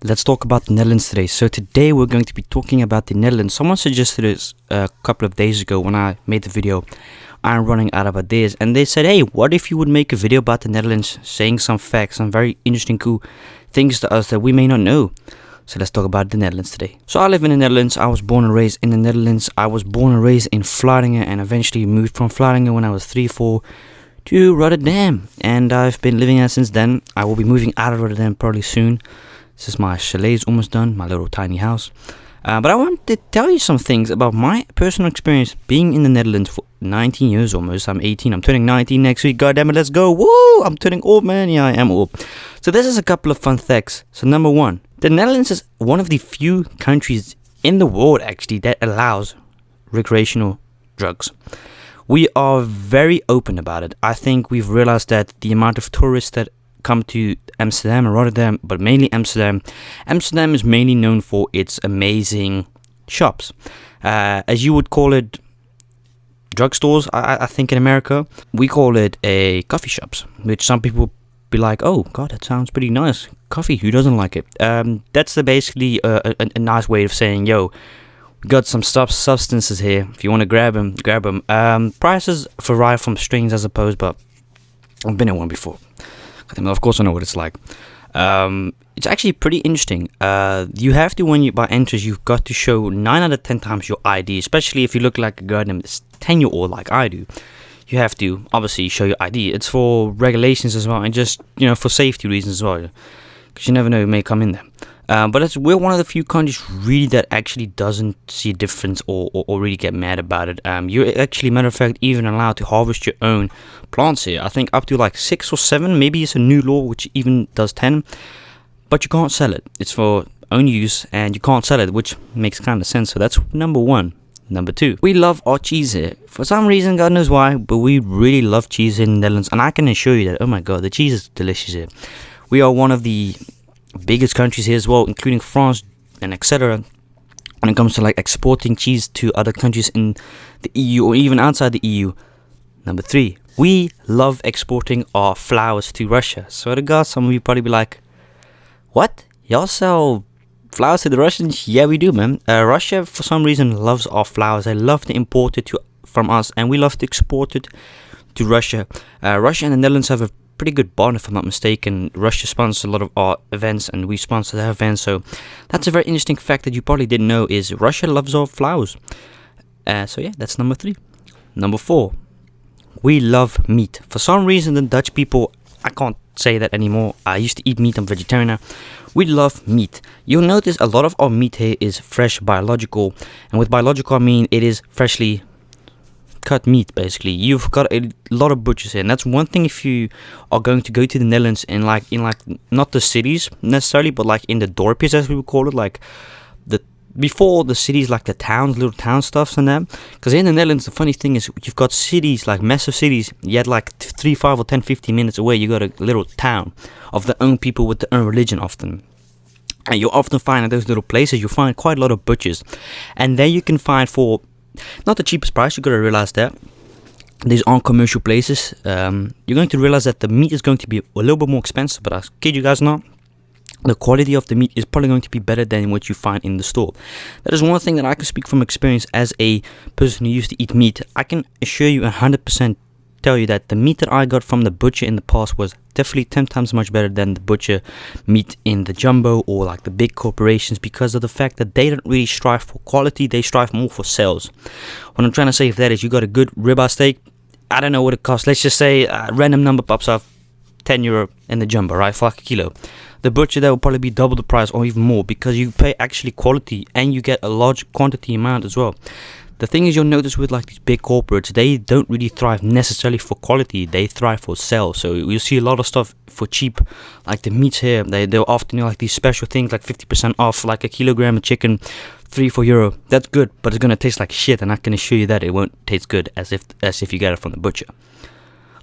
Let's talk about the Netherlands today. So today we're going to be talking about the Netherlands. Someone suggested this a couple of days ago when I made the video. I'm running out of ideas, and they said, hey, what if you would make a video about the Netherlands, saying some facts, some very interesting, cool things to us that we may not know. So let's talk about the Netherlands today. So I live in the Netherlands. I was born and raised in the Netherlands. I was born and raised in Vlaardingen and eventually moved from Vlaardingen when I was 3, 4 to Rotterdam. And I've been living there since then. I will be moving out of Rotterdam probably soon. This is my chalet is almost done, my little tiny house. But I want to tell you some things about my personal experience being in the Netherlands for 19 years almost. I'm 18, I'm turning 19 next week. God damn it, let's go. Woo! I'm turning old, man. Yeah, I am old. So this is a couple of fun facts. So number one, the Netherlands is one of the few countries in the world actually that allows recreational drugs. We are very open about it. I think we've realized that the amount of tourists that come to Amsterdam and Rotterdam, but mainly Amsterdam. Amsterdam is mainly known for its amazing shops. As you would call it, drugstores, I think in America. We call it a coffee shops, which some people be like, oh, God, that sounds pretty nice. Coffee, who doesn't like it? That's basically a nice way of saying, yo, we got some substances here. If you want to grab them, grab them. Prices vary from strains, I suppose, but I've been in one before. Of course I know what it's like. It's actually pretty interesting. You have to, when you buy entries, you've got to show 9 out of 10 times your ID, especially if you look like a goddamn 10-year-old like I do. You have to obviously show your ID. It's for regulations as well, and just, for safety reasons as well, because you never know, it may come in there. But we're one of the few countries really that actually doesn't see a difference or really get mad about it. You're actually, matter of fact, even allowed to harvest your own plants here. I think up to like 6 or 7. Maybe it's a new law which even does 10. But you can't sell it. It's for own use and you can't sell it, which makes kind of sense. So that's number one. Number two, we love our cheese here. For some reason, God knows why, but we really love cheese in the Netherlands. And I can assure you that, oh my God, the cheese is delicious here. We are one of the biggest countries here as well, including France and etc. when it comes to like exporting cheese to other countries in the EU or even outside the EU. Number three, we love exporting our flowers to Russia. So to God, some of you probably be like, what? Y'all sell flowers to the Russians? Yeah, we do, man. Russia, for some reason, loves our flowers. They love to import it from us, and we love to export it to Russia. Russia and the Netherlands have a pretty good bond, if I'm not mistaken. Russia sponsors a lot of our events and we sponsor their events, so that's a very interesting fact that you probably didn't know, is Russia loves our flowers. So yeah, that's number three. Number four, we love meat. For some reason the Dutch people, I can't say that anymore, I used to eat meat, I'm vegetarian. We love meat. You'll notice a lot of our meat here is fresh, biological, and with biological I mean it is freshly cut meat. Basically, you've got a lot of butchers here, and that's one thing. If you are going to go to the Netherlands in like not the cities necessarily, but like in the dorpjes, as we would call it, like the before the cities, like the towns, little town stuffs and that. Because in the Netherlands, the funny thing is you've got cities, like massive cities, yet like 3, 5 or 10, 15 minutes away you got a little town of their own people with their own religion often. And you'll often find at those little places, you'll find quite a lot of butchers, and there you can find for not the cheapest price. You gotta realize that these aren't commercial places. You're going to realize that the meat is going to be a little bit more expensive, but I kid you guys not, the quality of the meat is probably going to be better than what you find in the store. That is one thing that I can speak from experience as a person who used to eat meat. I can assure you 100% tell you that the meat that I got from the butcher in the past was definitely 10 times much better than the butcher meat in the jumbo or like the big corporations, because of the fact that they don't really strive for quality, they strive more for sales. What I'm trying to say with that is, you got a good ribeye steak, I don't know what it costs, let's just say a random number pops up, €10 in the jumbo, right, for like a kilo. The butcher there will probably be double the price or even more, because you pay actually quality and you get a large quantity amount as well. The thing is, you'll notice with like these big corporates, they don't really thrive necessarily for quality, they thrive for sales. So you'll see a lot of stuff for cheap, like the meats here, they'll often do like these special things, like 50% off, like a kilogram of chicken, €3-4. That's good, but it's gonna taste like shit, and I can assure you that it won't taste good as if you get it from the butcher.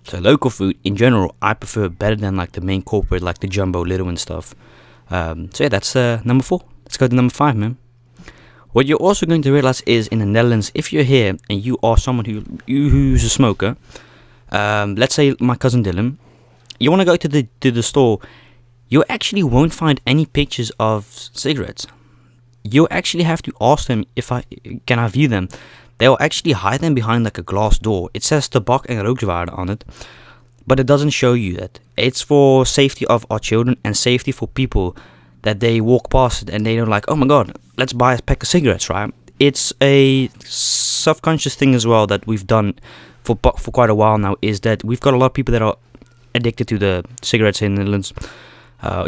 So local food in general, I prefer better than like the main corporate, like the jumbo, little and stuff. So yeah, that's number 4. Let's go to number 5, man. What you're also going to realize is, in the Netherlands, if you're here and you are someone who's a smoker, let's say my cousin Dylan, you want to go to the store, you actually won't find any pictures of cigarettes. You actually have to ask them if I can I view them. They'll actually hide them behind like a glass door. It says tabak en rookwaarde on it, but it doesn't show you that. It's for safety of our children and safety for people that they walk past it and they don't like, oh my god, let's buy a pack of cigarettes, right? It's a subconscious thing as well that we've done for quite a while now, is that we've got a lot of people that are addicted to the cigarettes in the Netherlands.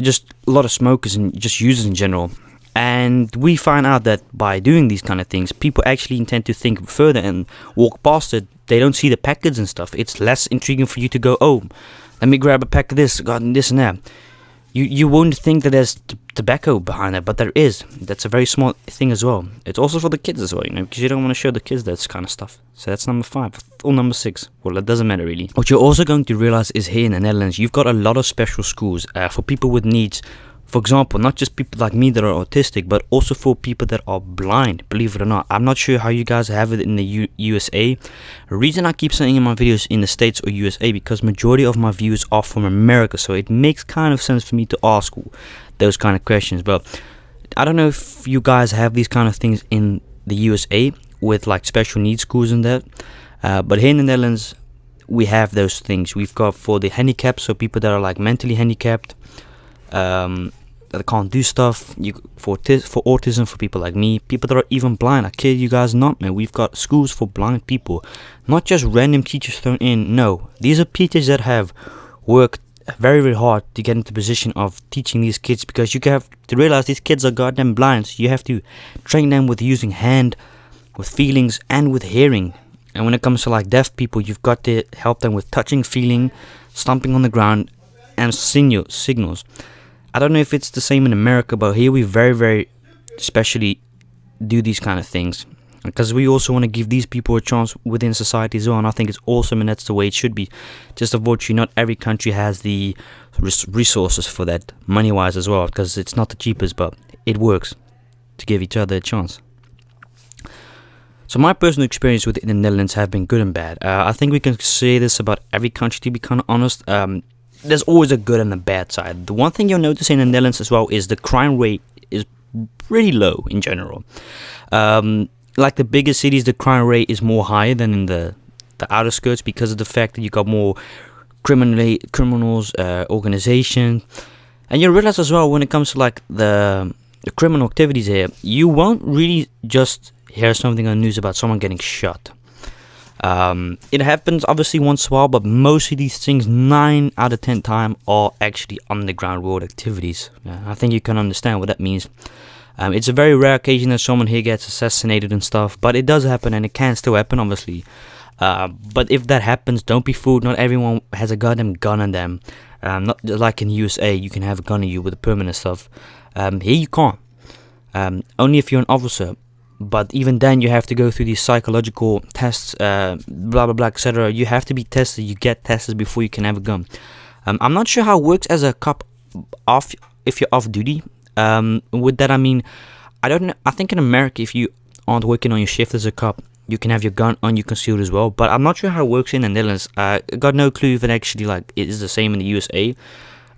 Just a lot of smokers and just users in general. And we find out that by doing these kind of things, people actually intend to think further and walk past it. They don't see the packets and stuff. It's less intriguing for you to go, oh, let me grab a pack of this, got this and that. You won't think that there's tobacco behind it, but there is. That's a very small thing as well. It's also for the kids as well, because you don't want to show the kids that kind of stuff. So that's number 5. Or number 6. Well, that doesn't matter really. What you're also going to realize is here in the Netherlands, you've got a lot of special schools for people with needs. For example, not just people like me that are autistic, but also for people that are blind, believe it or not. I'm not sure how you guys have it in the USA. The reason I keep saying in my videos in the States or USA, because majority of my views are from America, so it makes kind of sense for me to ask those kind of questions. But I don't know if you guys have these kind of things in the USA with like special needs schools and that. But here in the Netherlands, we have those things. We've got for the handicapped, so people that are like mentally handicapped, that can't do stuff. For autism, for people like me, people that are even blind. I kid you guys not, man. We've got schools for blind people, not just random teachers thrown in. No, these are teachers that have worked very, very hard to get into the position of teaching these kids, because you have to realize these kids are goddamn blind. So you have to train them with using hand, with feelings, and with hearing. And when it comes to like deaf people, you've got to help them with touching, feeling, stomping on the ground, and signals. I don't know if it's the same in America, but here we very, very especially do these kind of things, because we also want to give these people a chance within society as well. And I think it's awesome, and that's the way it should be. Just unfortunately, not every country has the resources for that, money-wise as well, because it's not the cheapest, but it works to give each other a chance. So my personal experience with the Netherlands have been good and bad. I think we can say this about every country, to be kind of honest. There's always a good and a bad side. The one thing you'll notice in the Netherlands as well is the crime rate is pretty low in general. Like the bigger cities, the crime rate is more higher than in the outer skirts, because of the fact that you got more criminals, organization. And you realize as well, when it comes to like the criminal activities here, you won't really just hear something on the news about someone getting shot. It happens obviously once in a while, but most of these things, 9 out of 10 times, are actually underground world activities. I think you can understand what that means. It's a very rare occasion that someone here gets assassinated and stuff, but it does happen, and it can still happen, obviously. But if that happens, don't be fooled. Not everyone has a goddamn gun on them. Not like in USA, you can have a gun on you with a permanent stuff. Here you can't. Only if you're an officer. But even then, you have to go through these psychological tests, blah blah blah, etc. You have to be tested. You get tested before you can have a gun. I'm not sure how it works as a cop if you're off duty. With that, I mean, I don't know. I think in America, if you aren't working on your shift as a cop, you can have your gun on you concealed as well. But I'm not sure how it works in the Netherlands. I got no clue if it actually like it is the same in the USA.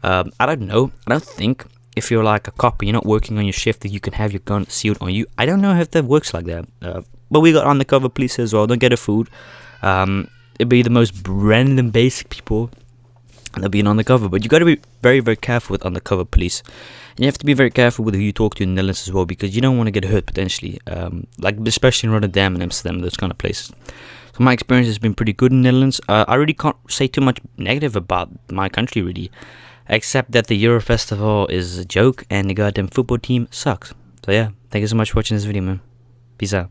I don't know. I don't think if you're like a cop and you're not working on your shift that you can have your gun sealed on you. I don't know if that works like that. But we got undercover police as well. Don't get it fooled. It'd be the most random basic people and they'll be an undercover. But you got to be very, very careful with undercover police. And you have to be very careful with who you talk to in the Netherlands as well, because you don't want to get hurt potentially. Like especially in Rotterdam and Amsterdam, those kind of places. So my experience has been pretty good in the Netherlands. I really can't say too much negative about my country really, except that the Eurofestival is a joke and the goddamn football team sucks. So yeah, thank you so much for watching this video, man. Peace out.